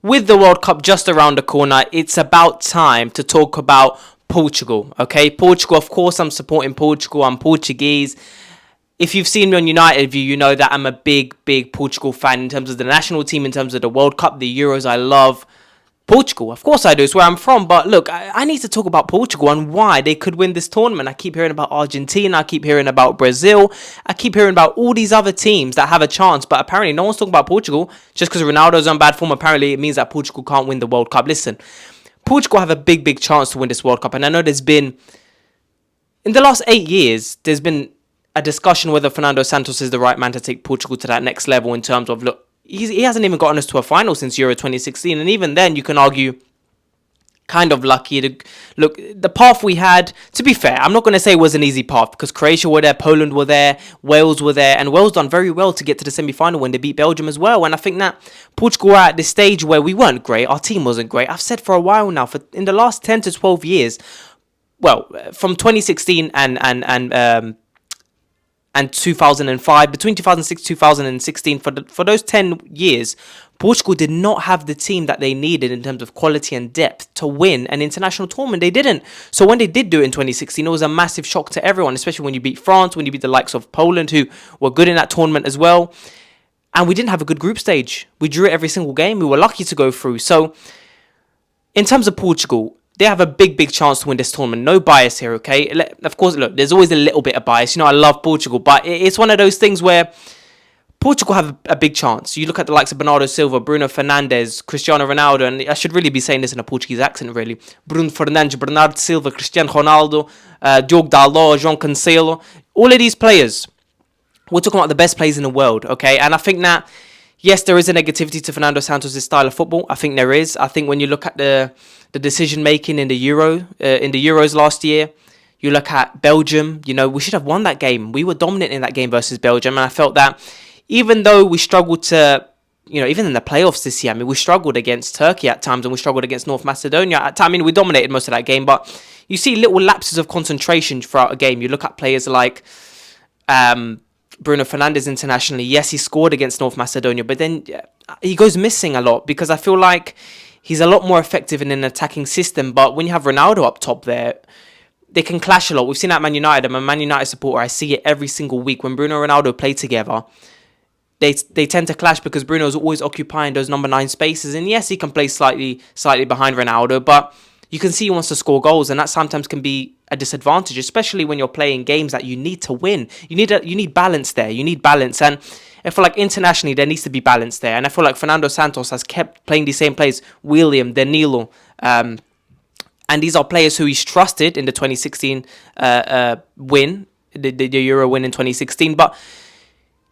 with the World Cup just around the corner, it's about time to talk about Portugal. Okay, Portugal, of course, I'm supporting Portugal. I'm Portuguese. If you've seen me on United View, you know that I'm a big Portugal fan in terms of the national team, in terms of the World Cup, the Euros. I love Portugal. Of course I do. It's where I'm from. But look, I need to talk about Portugal and why they could win this tournament. I keep hearing about Argentina. I keep hearing about Brazil. I keep hearing about all these other teams that have a chance. But apparently no one's talking about Portugal. Just because Ronaldo's on bad form, apparently it means that Portugal can't win the World Cup. Listen, Portugal have a big chance to win this World Cup. And I know there's been, in the last 8 years, there's been a discussion whether Fernando Santos is the right man to take Portugal to that next level in terms of, look, he hasn't even gotten us to a final since Euro 2016. And even then, you can argue, kind of lucky. Look, the path we had, to be fair, I'm not going to say it was an easy path because Croatia were there, Poland were there, Wales were there, and Wales done very well to get to the semi-final when they beat Belgium as well. And I think that Portugal were at this stage where we weren't great, our team wasn't great. I've said for a while now, in the last 10 to 12 years, well, from 2016 and 2005, between 2006 2016, for those 10 years, Portugal did not have the team that they needed in terms of quality and depth to win an international tournament. They didn't. So when they did do it in 2016, it was a massive shock to everyone, especially when you beat France, when you beat the likes of Poland, who were good in that tournament as well. And we didn't have a good group stage. We drew every single game. We were lucky to go through. So in terms of Portugal, they have a big chance to win this tournament. No bias here, okay? Of course, look, there's always a little bit of bias. You know, I love Portugal, but it's one of those things where Portugal have a big chance. You look at the likes of Bernardo Silva, Bruno Fernandes, Cristiano Ronaldo, and I should really be saying this in a Portuguese accent, really. Bruno Fernandes, Bernardo Silva, Cristiano Ronaldo, Diogo Dalot, João Cancelo. All of these players, we're talking about the best players in the world, okay? And I think that, yes, there is a negativity to Fernando Santos' style of football. I think there is. I think when you look at the decision making in the Euros last year, you look at Belgium, you know, we should have won that game. We were dominant in that game versus Belgium, and I felt that even though we struggled to, you know, even in the playoffs this year, I mean, we struggled against Turkey at times and we struggled against North Macedonia at times. I mean, we dominated most of that game, but you see little lapses of concentration throughout a game. You look at players like Bruno Fernandes internationally. Yes, he scored against North Macedonia, but then he goes missing a lot because I feel like he's a lot more effective in an attacking system. But when you have Ronaldo up top there, they can clash a lot. We've seen that at Man United. I'm a Man United supporter. I see it every single week. When Bruno and Ronaldo play together, they tend to clash because Bruno's always occupying those number 9 spaces. And yes, he can play slightly behind Ronaldo, but you can see he wants to score goals, and that sometimes can be a disadvantage, especially when you're playing games that you need to win. You need balance there. You need balance, and I feel like internationally there needs to be balance there. And I feel like Fernando Santos has kept playing the same players, William, Danilo, and these are players who he's trusted in the 2016 win, the Euro win in 2016, but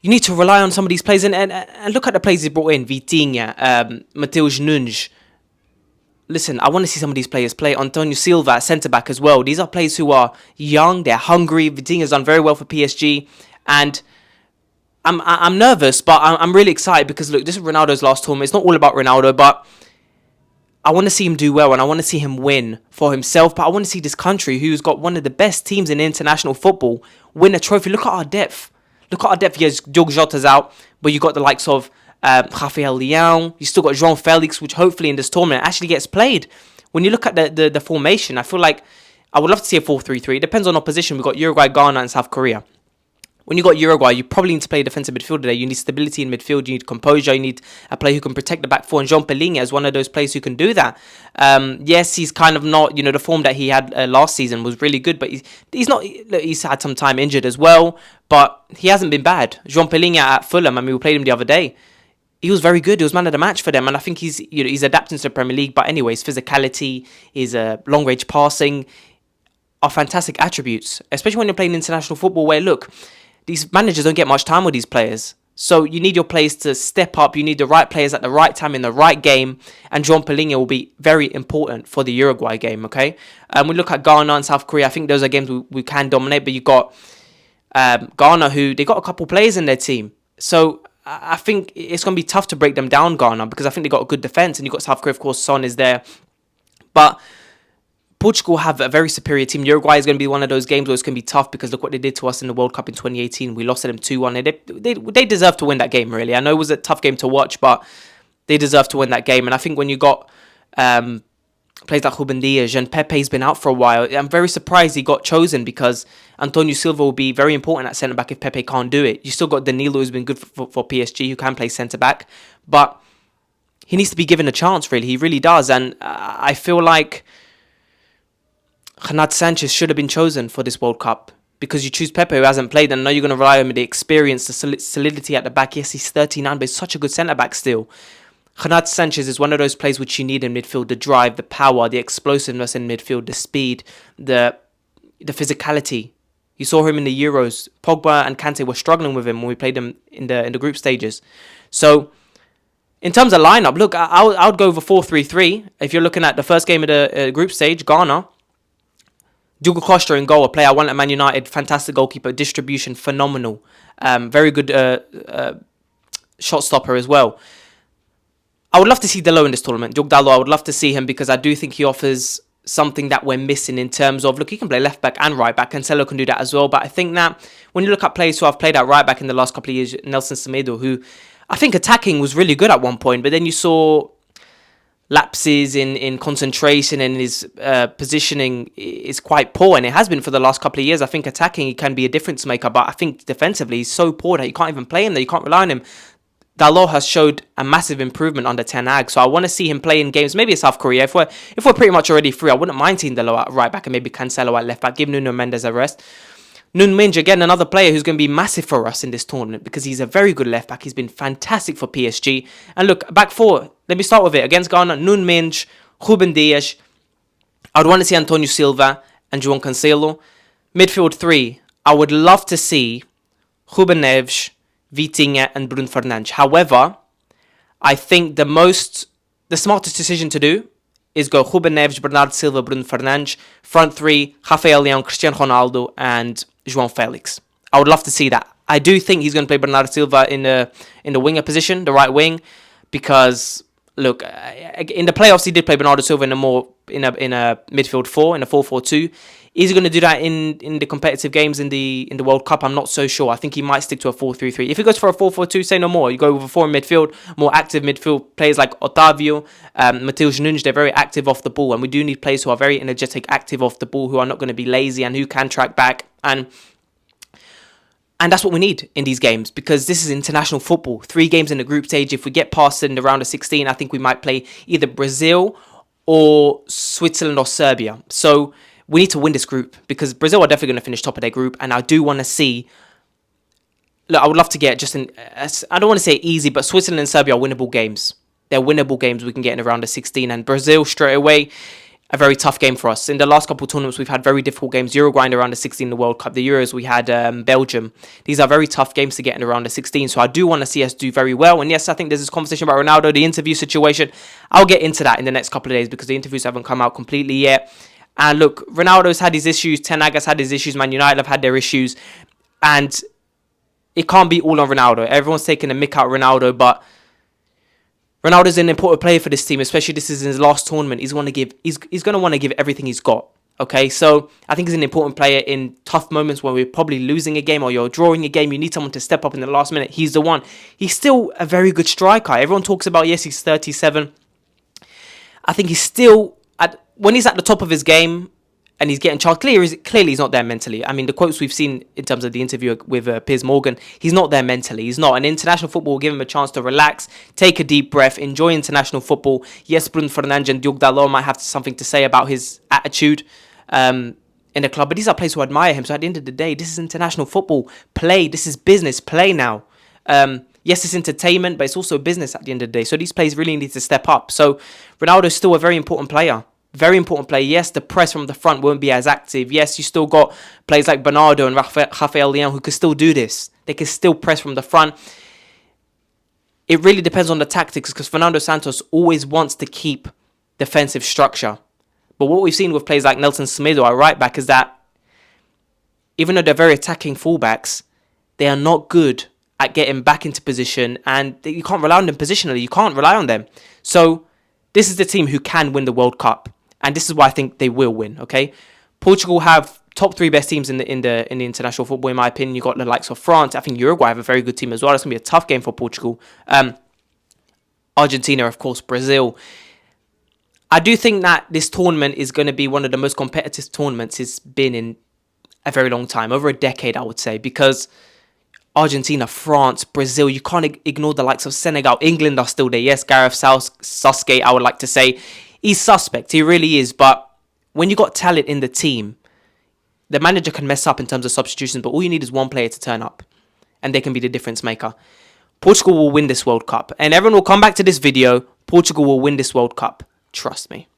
you need to rely on some of these players and look at the players he brought in. Vitinha, Mateus Nunes. Listen, I want to see some of these players play. Antonio Silva at centre-back as well. These are players who are young, they're hungry. Vitinha's done very well for PSG. And I'm nervous, but I'm really excited because, look, this is Ronaldo's last tournament. It's not all about Ronaldo, but I want to see him do well and I want to see him win for himself. But I want to see this country, who's got one of the best teams in international football, win a trophy. Look at our depth. Look at our depth. Yes, Diogo Jota's out, but you got the likes of Rafael Leão. You still got João Felix, which hopefully in this tournament actually gets played. When you look at the formation, I feel like I would love to see a 4-3-3. It depends on opposition. We've got Uruguay, Ghana, and South Korea. When you got Uruguay, you probably need to play defensive midfielder there. You need stability in midfield. You need composure. You need a player who can protect the back four. And João Pelinha is one of those players who can do that. Yes, he's kind of not, the form that he had last season was really good, but he's not. He's had some time injured as well, but he hasn't been bad. João Pelinha at Fulham, I mean, we played him the other day. He was very good. He was man of the match for them, and I think he's adapting to the Premier League. But anyways, physicality, his long range passing are fantastic attributes, especially when you're playing international football. Where look, these managers don't get much time with these players. So you need your players to step up. You need the right players at the right time in the right game. And João Pelinha will be very important for the Uruguay game, okay? We look at Ghana and South Korea. I think those are games we can dominate. But you got Ghana, who they got a couple players in their team. So I think it's going to be tough to break them down, Ghana, because I think they got a good defense. And you got South Korea, of course, Son is there. But Portugal have a very superior team. Uruguay is going to be one of those games where it's going to be tough because look what they did to us in the World Cup in 2018. We lost to them 2-1. They deserve to win that game, really. I know it was a tough game to watch, but they deserve to win that game. And I think when you got players like Ruben Dias and Pepe's been out for a while, I'm very surprised he got chosen, because Antonio Silva will be very important at centre back if Pepe can't do it. You still got Danilo, who's been good for PSG, who can play centre back, but he needs to be given a chance. Really, he really does. And I feel like Renato Sanchez should have been chosen for this World Cup, because you choose Pepe, who hasn't played, and I know you're going to rely on the experience, the solidity at the back. Yes, he's 39, but he's such a good centre back still. Renato Sanchez is one of those players which you need in midfield: the drive, the power, the explosiveness in midfield, the speed, the physicality. You saw him in the Euros. Pogba and Kante were struggling with him when we played them in the group stages. So, in terms of lineup, look, I would go over 4-3-3. If you're looking at the first game of the group stage, Ghana, Diogo Costa in goal, a player I want at Man United, fantastic goalkeeper, distribution phenomenal, very good shot stopper as well. I would love to see Dalot in this tournament. Diogo Dalot, I would love to see him, because I do think he offers something that we're missing in terms of, look, he can play left back and right back, and Cancelo can do that as well. But I think that when you look at players who have played at right back in the last couple of years, Nelson Semedo, who I think attacking was really good at one point, but then you saw lapses in concentration, and his positioning is quite poor, and it has been for the last couple of years. I think attacking, he can be a difference maker, but I think defensively he's so poor that you can't even play him there. You can't rely on him. Dalot has showed a massive improvement under Ten Hag, so I want to see him play in games. Maybe it's South Korea. If we're pretty much already free, I wouldn't mind seeing Dalot at right back and maybe Cancelo at left back. Give Nuno Mendes a rest. Nuno Mendes, again, another player who's going to be massive for us in this tournament, because he's a very good left back. He's been fantastic for PSG. And look, back four. Let me start with it. Against Ghana, Nuno Mendes, Ruben Dias. I would want to see Antonio Silva and João Cancelo. Midfield three. I would love to see Ruben Neves, Vitinha and Bruno Fernandes. However, I think the smartest decision to do is go Ruben Neves, Bernardo Silva, Bruno Fernandes. Front three, Rafael Leão, Cristiano Ronaldo and João Felix. I would love to see that. I do think he's going to play Bernardo Silva in the winger position, the right wing, because look, in the playoffs he did play Bernardo Silva in a midfield four, in a 4-4-2. Is he going to do that in the competitive games in the World Cup? I'm not so sure. I think he might stick to a 4-3-3. If he goes for a 4-4-2, say no more. You go with a 4 in midfield, more active midfield. Players like Otavio, Matheus Nunes, they're very active off the ball. And we do need players who are very energetic, active off the ball, who are not going to be lazy and who can track back. And that's what we need in these games, because this is international football. 3 games in the group stage. If we get past in the round of 16, I think we might play either Brazil or Switzerland or Serbia. So we need to win this group, because Brazil are definitely going to finish top of their group. And I do want to see... Look, I would love to get I don't want to say easy, but Switzerland and Serbia are winnable games. They're winnable games we can get in the round of 16. And Brazil, straight away, a very tough game for us. In the last couple of tournaments, we've had very difficult games. Uruguay in the round of 16 in the World Cup. The Euros, we had Belgium. These are very tough games to get in the round of 16. So I do want to see us do very well. And yes, I think there's this conversation about Ronaldo, the interview situation. I'll get into that in the next couple of days, because the interviews haven't come out completely yet. And look, Ronaldo's had his issues. Ten Hag has had his issues. Man United have had their issues. And it can't be all on Ronaldo. Everyone's taking a mick out Ronaldo, but Ronaldo's an important player for this team, especially this is his last tournament. He's going to want to give everything he's got. Okay, so I think he's an important player in tough moments when we're probably losing a game or you're drawing a game. You need someone to step up in the last minute. He's the one. He's still a very good striker. Everyone talks about, yes, he's 37. I think he's still, when he's at the top of his game and he's getting charged, clearly he's not there mentally. I mean, the quotes we've seen in terms of the interview with Piers Morgan, he's not there mentally. He's not. And international football will give him a chance to relax, take a deep breath, enjoy international football. Yes, Bruno Fernandes and Diogo Dalot might have something to say about his attitude in the club, but these are players who admire him. So at the end of the day, this is international football. Play. This is business. Play now. Yes, it's entertainment, but it's also business at the end of the day. So these players really need to step up. So Ronaldo is still a very important player. Very important player. Yes, the press from the front won't be as active. Yes, you still got players like Bernardo and Rafael Leão who can still do this. They can still press from the front. It really depends on the tactics, because Fernando Santos always wants to keep defensive structure. But what we've seen with players like Nelson Semedo at right back is that even though they're very attacking fullbacks, they are not good at getting back into position, and you can't rely on them positionally. You can't rely on them. So this is the team who can win the World Cup. And this is why I think they will win, okay? Portugal have top 3 best teams in the international football, in my opinion. You've got the likes of France. I think Uruguay have a very good team as well. It's going to be a tough game for Portugal. Argentina, of course, Brazil. I do think that this tournament is going to be one of the most competitive tournaments it's been in a very long time, over a decade, I would say, because Argentina, France, Brazil, you can't ignore the likes of Senegal. England are still there. Yes, Gareth Southgate, I would like to say, he's suspect. He really is. But when you got talent in the team, the manager can mess up in terms of substitutions, but all you need is one player to turn up, and they can be the difference maker. Portugal will win this World Cup. And everyone will come back to this video. Portugal will win this World Cup. Trust me.